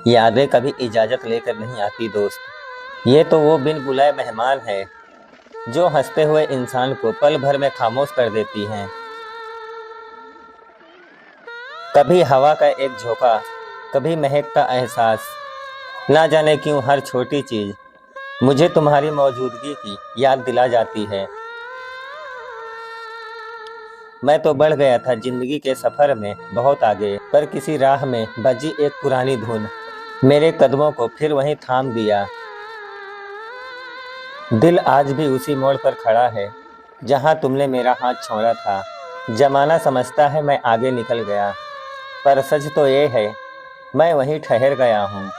यादें कभी इजाज़त लेकर नहीं आती दोस्त। ये तो वो बिन बुलाए मेहमान है जो हंसते हुए इंसान को पल भर में खामोश कर देती हैं। कभी हवा का एक झोंका, कभी महक का एहसास, ना जाने क्यों हर छोटी चीज़ मुझे तुम्हारी मौजूदगी की याद दिला जाती है। मैं तो बढ़ गया था जिंदगी के सफ़र में बहुत आगे, पर किसी राह में बजी एक पुरानी धुन मेरे कदमों को फिर वहीं थाम दिया। दिल आज भी उसी मोड़ पर खड़ा है जहां तुमने मेरा हाथ छोड़ा था। जमाना समझता है मैं आगे निकल गया, पर सच तो ये है मैं वहीं ठहर गया हूँ।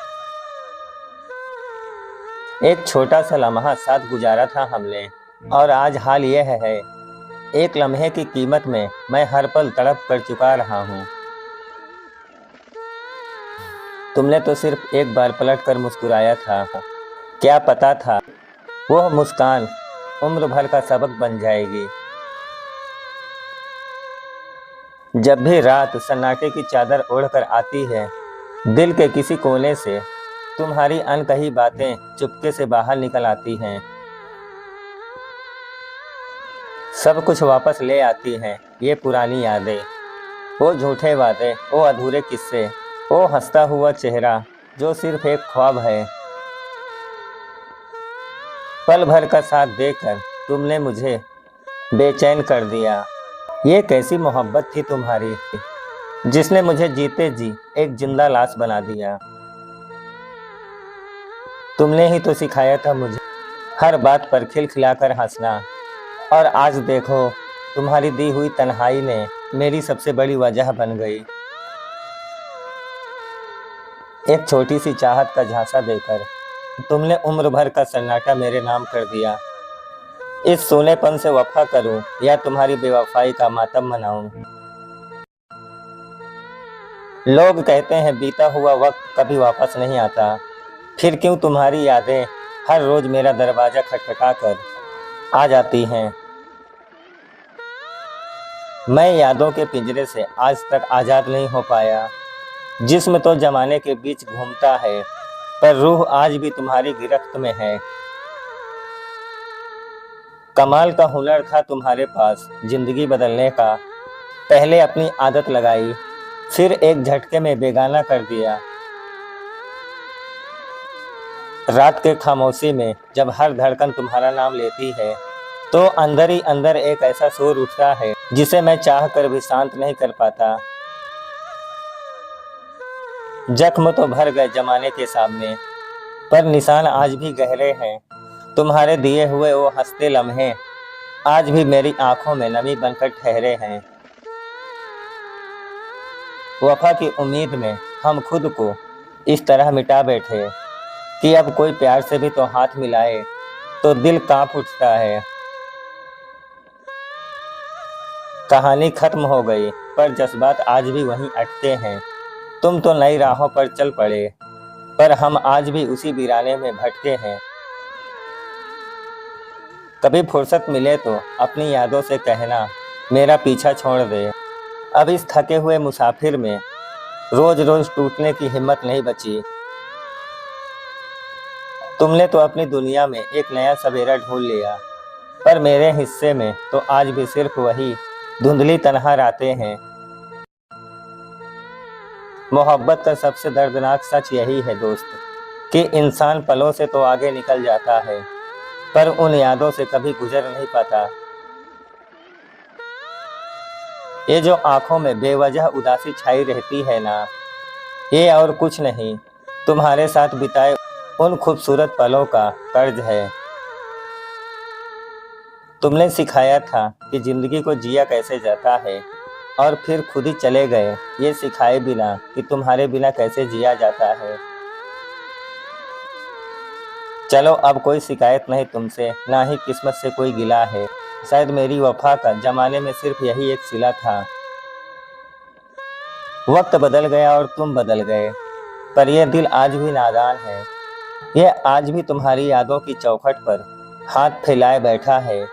एक छोटा सा लम्हा साथ गुजारा था हमने, और आज हाल यह है एक लम्हे की कीमत में मैं हर पल तड़प कर चुका रहा हूँ। तुमने तो सिर्फ एक बार पलट कर मुस्कुराया था, क्या पता था वो मुस्कान उम्र भर का सबक बन जाएगी। जब भी रात सन्नाटे की चादर ओढ़कर आती है, दिल के किसी कोने से तुम्हारी अनकही बातें चुपके से बाहर निकल आती हैं। सब कुछ वापस ले आती हैं ये पुरानी यादें, वो झूठे वादे, वो अधूरे किस्से, वो हंसता हुआ चेहरा जो सिर्फ एक ख्वाब है। पल भर का साथ देकर तुमने मुझे बेचैन कर दिया। ये कैसी मोहब्बत थी तुम्हारी जिसने मुझे जीते जी एक जिंदा लाश बना दिया। तुमने ही तो सिखाया था मुझे हर बात पर खिलखिलाकर हंसना, और आज देखो तुम्हारी दी हुई तन्हाई ने मेरी सबसे बड़ी वजह बन गई। एक छोटी सी चाहत का झांसा देकर तुमने उम्र भर का सन्नाटा मेरे नाम कर दिया। इस सोनेपन से वफा करूं या तुम्हारी बेवफाई का मातम मनाऊं। लोग कहते हैं बीता हुआ वक्त कभी वापस नहीं आता, फिर क्यों तुम्हारी यादें हर रोज मेरा दरवाजा खटखटा कर आ जाती हैं। मैं यादों के पिंजरे से आज तक आज़ाद नहीं हो पाया। जिस्म तो जमाने के बीच घूमता है, पर रूह आज भी तुम्हारी गिरफ्त में है। कमाल का हुनर था तुम्हारे पास जिंदगी बदलने का। पहले अपनी आदत लगाई, फिर एक झटके में बेगाना कर दिया। रात के खामोशी में जब हर धड़कन तुम्हारा नाम लेती है, तो अंदर ही अंदर एक ऐसा शोर उठता है जिसे मैं चाह कर भी शांत नहीं कर पाता। जख्म तो भर गए जमाने के सामने, पर निशान आज भी गहरे हैं। तुम्हारे दिए हुए वो हंसते लम्हे आज भी मेरी आंखों में नमी बनकर ठहरे हैं। वफा की उम्मीद में हम खुद को इस तरह मिटा बैठे कि अब कोई प्यार से भी तो हाथ मिलाए तो दिल कांप उठता है। कहानी खत्म हो गई, पर जज्बात आज भी वहीं अटके हैं। तुम तो नई राहों पर चल पड़े, पर हम आज भी उसी वीराने में भटके हैं। कभी फुर्सत मिले तो अपनी यादों से कहना मेरा पीछा छोड़ दे। अब इस थके हुए मुसाफिर में रोज रोज टूटने की हिम्मत नहीं बची। तुमने तो अपनी दुनिया में एक नया सवेरा ढूंढ लिया, पर मेरे हिस्से में तो आज भी सिर्फ वही धुंधली तन्हा रातें हैं। मोहब्बत का सबसे दर्दनाक सच यही है दोस्त, कि इंसान पलों से तो आगे निकल जाता है, पर उन यादों से कभी गुजर नहीं पाता। ये जो आंखों में बेवजह उदासी छाई रहती है ना, ये और कुछ नहीं, तुम्हारे साथ बिताए उन खूबसूरत पलों का कर्ज है। तुमने सिखाया था कि जिंदगी को जिया कैसे जाता है, और फिर खुद ही चले गए ये सिखाए बिना कि तुम्हारे बिना कैसे जिया जाता है। चलो अब कोई शिकायत नहीं तुमसे, ना ही किस्मत से कोई गिला है। शायद मेरी वफा का जमाने में सिर्फ यही एक सिला था। वक्त बदल गया और तुम बदल गए, पर यह दिल आज भी नादान है। यह आज भी तुम्हारी यादों की चौखट पर हाथ फैलाए बैठा है।